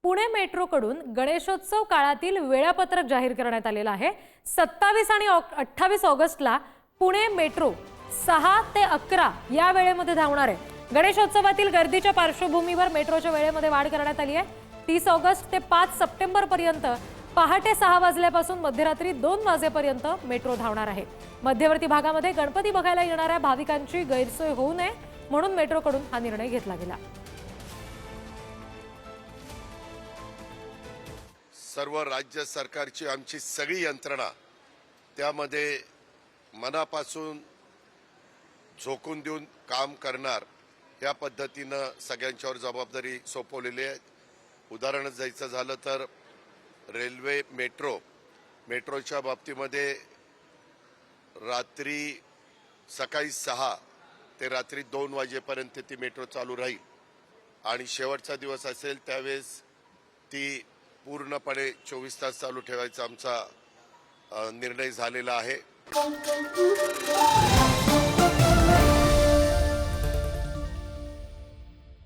पुणे मेट्रोकडून गणेशोत्सव काळातील वेळापत्रक जाहीर करण्यात आलेलं आहे। 27 आणि 28 ऑगस्टला पुणे मेट्रो 6 ते 11 या वेळेमध्ये धावणार आहे। गणेशोत्सवातील गर्दीच्या पार्श्वभूमीवर मेट्रोच्या वेळेमध्ये वाढ करण्यात आली आहे। 30 ऑगस्ट ते 5 सप्टेंबर पर्यंत पहाटे 6 वाजल्यापासून मध्यरात्री 2 वाजेपर्यंत मेट्रो धावणार आहे। मध्यवर्ती भागामध्ये गणपती बघायला येणाऱ्या भाविकांची गैरसोय होऊ नये म्हणून मेट्रोकडून हा निर्णय घेतला गेला। सर्व राज्य सरकारची आमची सगळी यंत्रणा त्यामध्ये मनापासून झोकून देऊन काम करणार या पद्धतीनं सगळ्यांच्यावर जबाबदारी सोपवलेली आहे। उदाहरण द्यायचं झालं तर रेल्वे मेट्रोच्या बाबतीमध्ये सकाळी 6 ते रात्री 2 वाजेपर्यंत ती मेट्रो चालू राहील आणि शेवटचा दिवस असेल त्यावेळेस ती पूर्णपणे 24 तास चालू ठेवायचा आमचा निर्णय झालेला आहे।